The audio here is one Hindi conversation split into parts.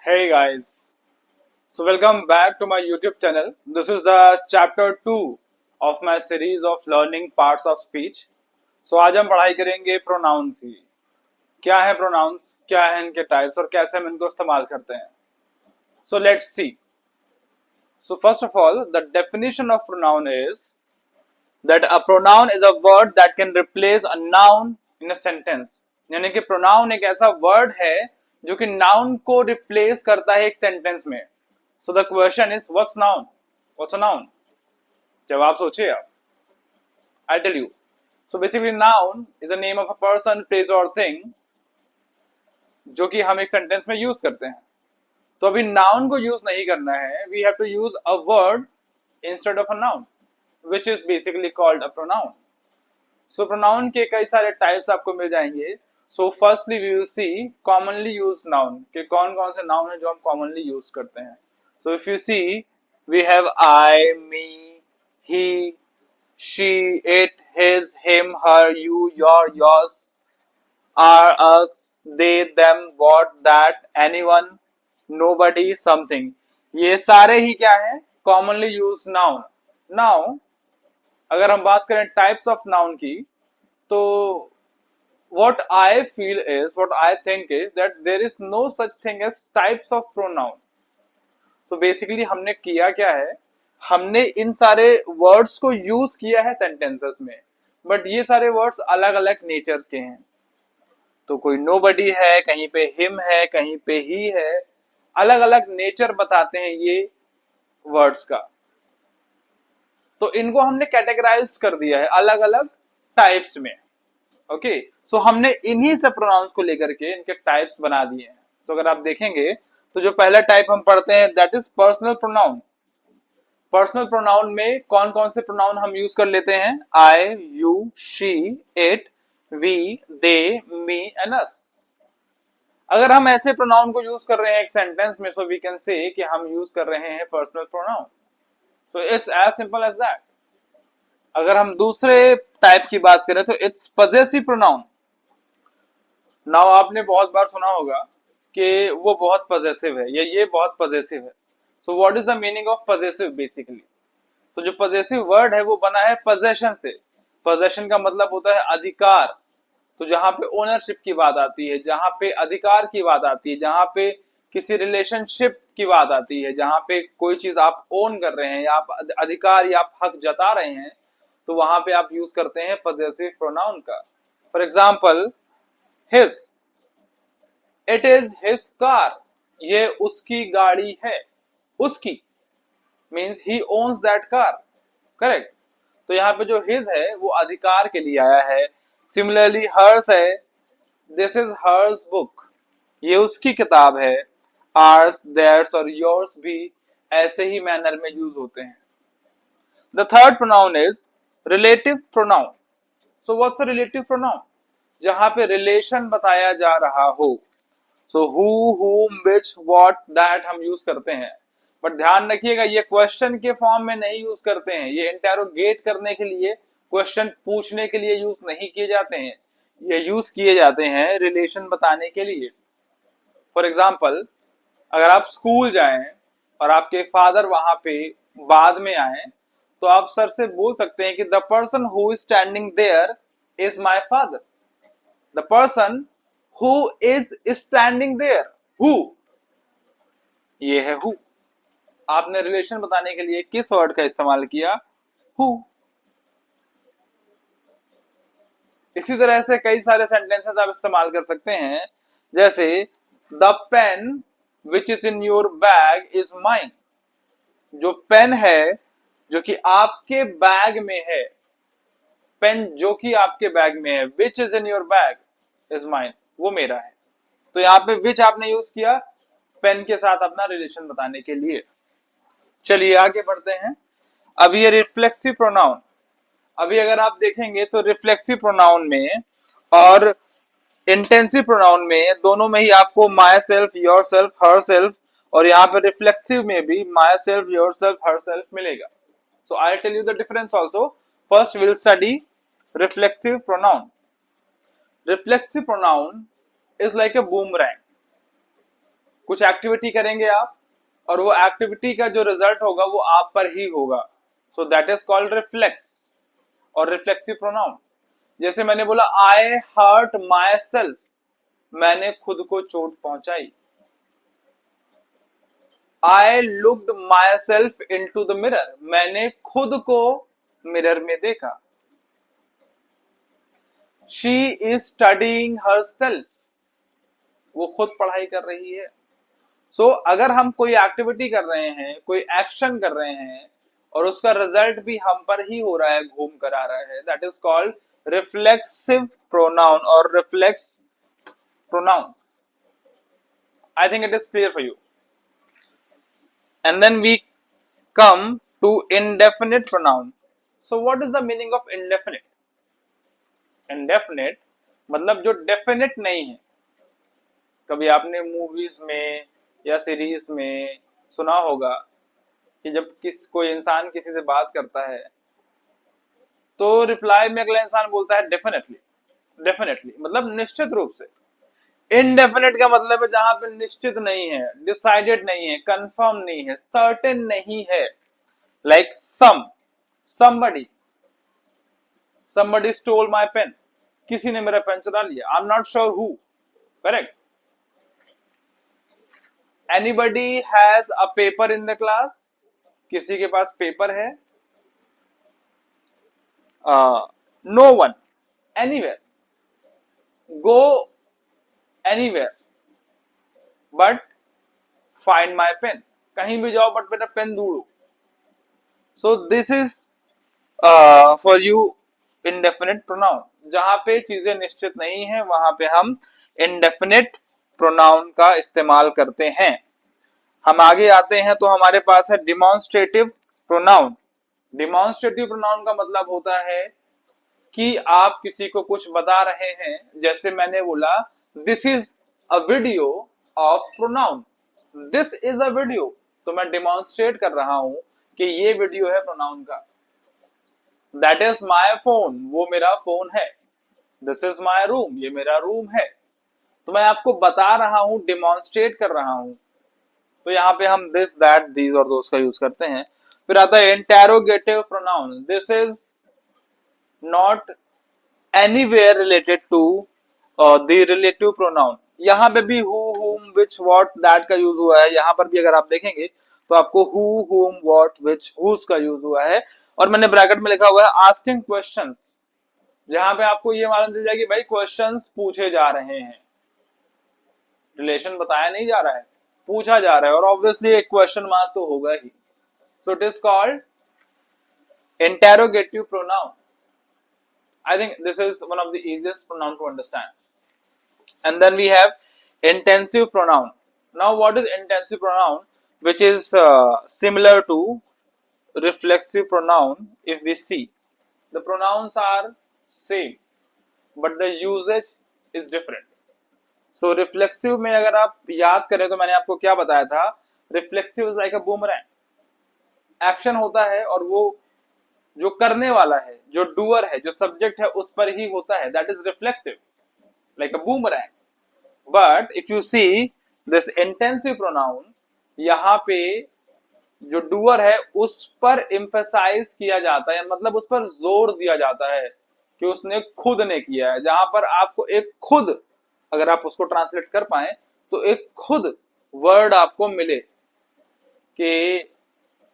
Hey guys, so welcome back to my YouTube channel. This is the chapter 2 of my series of learning parts of speech. So आज हम पढ़ाई करेंगे प्रोनाउंस की। क्या है प्रोनाउंस, क्या है इनके टाइप्स और कैसे हम इनको इस्तेमाल करते हैं। So let's see. So first of all, the definition of pronoun is that a pronoun is a word that can replace a noun in a sentence. यानी कि pronoun एक ऐसा word है जो कि noun को replace करता है एक sentence में. So the question is, what's noun? What's a noun? जवाब सोचिए आप. I'll tell you. So basically, noun is a name of a person, place or thing जो कि हम एक sentence में use करते हैं. तो अभी noun को use नहीं करना है. We have to use a word instead of a noun, which is basically called a pronoun. So pronoun के कई सारे types आपको मिल जाएंगे. So firstly we will see commonly used noun कि कौन कौन से noun है जो हम commonly use करते हैं. So if you see, we have I, me, he, she, it, his, him, her, you, your, yours, are, us, they, them, what, that, anyone, nobody, something. ये सारे ही क्या हैं? Commonly used noun. Now, अगर हम बात करें types of noun की, तो what I feel is, what I think is that there is no such thing as types of pronoun. तो बेसिकली हमने किया क्या है, हमने इन सारे वर्ड्स को यूज किया है सेंटेंसेस में, बट ये सारे वर्ड्स अलग अलग नेचर्स के हैं. तो कोई नोबडी है, कहीं पे हिम है, कहीं पे ही है, अलग अलग नेचर बताते हैं ये वर्ड्स का. तो इनको हमने कैटेगराइज कर दिया है अलग अलग टाइप्स में. ओके, सो हमने इन्हीं से प्रोनाउंस को लेकर के इनके टाइप्स बना दिए हैं. तो अगर आप देखेंगे तो जो पहला टाइप हम पढ़ते हैं that is personal pronoun. Personal pronoun में कौन कौन से प्रोनाउन हम यूज कर लेते हैं? I, you, she, it, we, they, me and us. अगर हम ऐसे प्रोनाउन को यूज कर रहे हैं एक सेंटेंस में, सो वी कैन से कि हम यूज कर रहे हैं personal pronoun. So it's as simple as that. अगर हम दूसरे टाइप की बात करें तो इट्स पजेसिव प्रोनाउन. नाउ आपने बहुत बार सुना होगा कि वो बहुत पजेसिव है या ये बहुत पजेसिव है. So what is the meaning of possessive basically? So जो पजेसिव वर्ड है वो बना है पजेशन से. पजेशन का मतलब होता है अधिकार. तो जहां पे ओनरशिप की बात आती है, जहां पे अधिकार की बात आती है, जहां पे किसी रिलेशनशिप की बात आती है, जहां पे कोई चीज आप ओन कर रहे हैं या आप अधिकार या आप हक जता रहे हैं, तो वहां पे आप यूज करते हैं पजेसिव प्रोनाउन का. For example, his, it is his car, ये उसकी गाड़ी है. उसकी means he owns that car. Correct. तो यहाँ पे जो हिज है वो अधिकार के लिए आया है. सिमिलरली हर्स है, दिस इज हर्स बुक, ये उसकी किताब है. आर्स, देयर्स और योर्स भी ऐसे ही मैनर में यूज होते हैं. The third pronoun is relative pronoun. So what's a relative pronoun? जहां पे रिलेशन बताया जा रहा हो. So who, whom, which, what, that हम यूज करते हैं. बट ध्यान रखिएगा ये क्वेश्चन के फॉर्म में नहीं यूज करते हैं. ये इंटेरोगेट करने के लिए, क्वेश्चन पूछने के लिए यूज नहीं किए जाते हैं. ये यूज किए जाते हैं रिलेशन बताने के लिए. फॉर एग्जाम्पल, अगर आप स्कूल जाएं और आपके फादर वहां पे बाद में आए, तो आप सर से बोल सकते हैं कि the person who is standing there is my father. The person who is standing there, who, ये है हु. आपने रिलेशन बताने के लिए किस वर्ड का इस्तेमाल किया? हु. इसी तरह से कई सारे सेंटेंसेस आप इस्तेमाल कर सकते हैं, जैसे the pen which is in your bag is mine. जो पेन है जो कि आपके बैग में है, पेन जो कि आपके बैग में है, विच is in your bag is mine, वो मेरा है. तो यहाँ पे विच आपने यूज किया पेन के साथ अपना रिलेशन बताने के लिए. चलिए आगे बढ़ते हैं. अब ये रिफ्लेक्सिव प्रोनाउन. अभी अगर आप देखेंगे तो रिफ्लेक्सिव प्रोनाउन में और इंटेंसिव प्रोनाउन में दोनों में ही आपको myself, yourself, herself, और यहाँ पे रिफ्लेक्सिव में भी myself, yourself, herself मिलेगा. So I tell you the difference also. First will study reflexive कुछ एक्टिविटी करेंगे आप, और वो एक्टिविटी का जो रिजल्ट होगा वो आप पर ही होगा, so that is called reflex और रिफ्लेक्सिव प्रोनाउन। जैसे मैंने बोला आई हर्ट माई सेल्फ, मैंने खुद को चोट पहुंचाई। I looked myself into the mirror, मैंने खुद को मिरर में देखा। She is studying herself, वो खुद पढ़ाई कर रही है। अगर हम कोई एक्टिविटी कर रहे हैं, कोई एक्शन कर रहे हैं, और उसका रिजल्ट भी हम पर ही हो रहा है, घूम कर आ रहा है, that is called reflexive pronoun और reflex pronouns. I think it is clear for you. And then we come to indefinite pronoun. So what is the meaning of indefinite? Indefinite मतलब जो definite नहीं है। कभी आपने मूवीज में या सीरीज में सुना होगा कि जब कोई इंसान किसी से बात करता है तो रिप्लाई में अगला इंसान बोलता है डेफिनेटली। डेफिनेटली मतलब निश्चित रूप से। इनडेफिनेट का मतलब है जहां पे निश्चित नहीं है, डिसाइडेड नहीं है, कंफर्म नहीं है, सर्टेन नहीं है। Like somebody stole my pen, किसी ने मेरा पेन चुरा लिया। I am not sure who, correct. Anybody has a paper in the class, किसी के पास पेपर है। No one, anywhere, go anywhere but find my pen, कहीं भी जाओ बट मेरा पेन ढूंढो। So this is for you indefinite pronoun. जहां पे चीजें निश्चित नहीं है वहां पे हम इनडेफिनेट प्रोनाउन का इस्तेमाल करते हैं। हम आगे आते हैं तो हमारे पास है डिमॉन्स्ट्रेटिव प्रोनाउन। डिमॉन्स्ट्रेटिव प्रोनाउन का मतलब होता है कि आप किसी को कुछ बता रहे हैं। जैसे मैंने बोला this is a video of pronoun, this is a video, तो मैं डिमॉन्स्ट्रेट कर रहा हूं कि ये वीडियो है प्रोनाउन का। दैट इज माई फोन, वो मेरा फोन है। दिस इज माई रूम, ये मेरा रूम है। तो मैं आपको बता रहा हूं, डिमॉन्स्ट्रेट कर रहा हूं। तो यहाँ पे हम दिस, दैट, दीज और दोस का यूज करते हैं। फिर आता है interrogative pronoun. This is not anywhere related to the relative pronoun. यहाँ पे भी who, whom, which, what, that का यूज हुआ है। यहाँ पर भी अगर आप देखेंगे तो आपको हु, हुम, व्हाट, विच, हुज का यूज हुआ है। और मैंने ब्रैकेट में लिखा हुआ है आस्किंग क्वेश्चंस, जहां पे आपको ये मालूम चल जाएगी भाई क्वेश्चंस पूछे जा रहे हैं, रिलेशन बताया नहीं जा रहा है, पूछा जा रहा है, और ऑब्वियसली एक क्वेश्चन मार्क तो होगा ही। So it is called interrogative pronoun. I think this is one of the easiest pronoun to understand. And then we have intensive pronoun. Now what is intensive pronoun? Which is similar to reflexive pronoun. If we see, the pronouns are same but the usage is different. So reflexive में अगर आप याद करें तो मैंने आपको क्या बताया था, reflexive is like a boomerang. Action होता है और वो जो करने वाला है, जो डूअर है, जो सब्जेक्ट है, उस पर ही होता है, that is reflexive, like a boomerang. But if you see this intensive pronoun, यहाँ पे जो डूअर है उस पर एम्फेसाइज किया जाता है, मतलब उस पर जोर दिया जाता है कि उसने खुद ने किया है। जहां पर आपको एक खुद, अगर आप उसको ट्रांसलेट कर पाए तो एक खुद वर्ड आपको मिले कि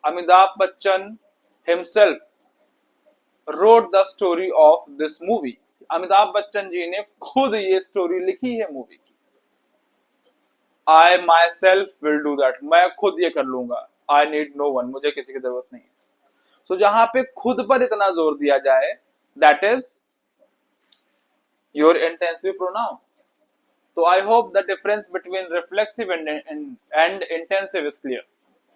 Amitabh Bachchan himself wrote the story of this movie, Amitabh Bachchan ji ने खुद ये स्टोरी लिखी है मूवी की। I myself will do that, मैं खुद ये कर लूंगा। I need no one, मुझे किसी की जरूरत नहीं है। So जहां पे खुद पर इतना जोर दिया जाए, that is your intensive pronoun. So I hope the difference between reflexive and intensive is clear.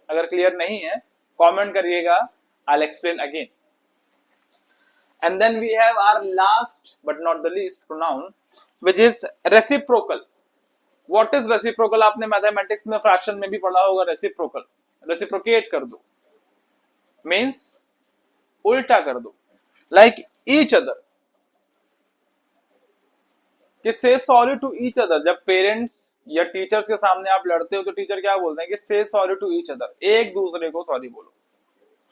अगर क्लियर नहीं है कमेंट करिएगा, I'll explain again. And then we have our last but not the least pronoun, which is reciprocal. What is reciprocal? आपने मैथमेटिक्स में फ्रैक्शन में भी पढ़ा होगा reciprocal, reciprocate कर दो, means उल्टा कर दो, like each other, कि say sorry to each other। जब पेरेंट्स या टीचर्स के सामने आप लड़ते हो तो टीचर क्या बोलते हैं कि से सॉरी टू ईच अदर, एक दूसरे को सॉरी बोलो,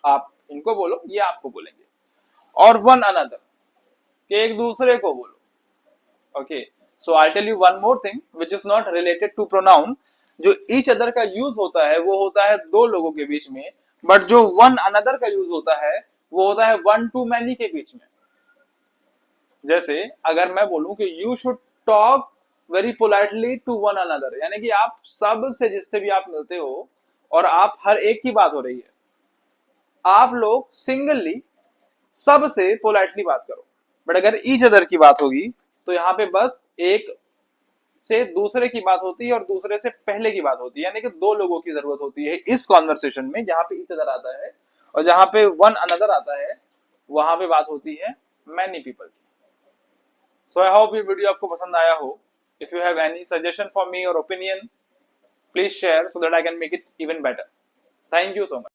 आप इनको बोलो, ये आपको बोलेंगे। और वन अनदर, कि एक दूसरे को बोलो। Okay, so I tell you one more thing which is not related to pronoun. जो ईच अदर का यूज होता है वो होता है दो लोगों के बीच में, बट जो वन अनदर का यूज होता है वो होता है वन टू मैनी के बीच में। जैसे अगर मैं बोलूं कि you should talk very politely to one another, यानी कि आप सब से जिससे भी आप मिलते हो और आप हर एक की बात हो रही है, आप लोग सिंगली सब से पोलाइटली बात करो। बट अगर ईच अदर की बात होगी तो यहाँ पे बस एक से दूसरे की बात होती है और दूसरे से पहले की बात होती है, यानी कि दो लोगों की जरूरत होती है इस कॉन्वर्सेशन में, जहां पे ईच अदर आता है और जहां पे वन अनदर आता है वहां पे बात होती है मैनी पीपल की। सो आई होप ये वीडियो आपको पसंद आया हो। If you have any suggestion for me और opinion, please share so that I can make it even better. Thank you so much.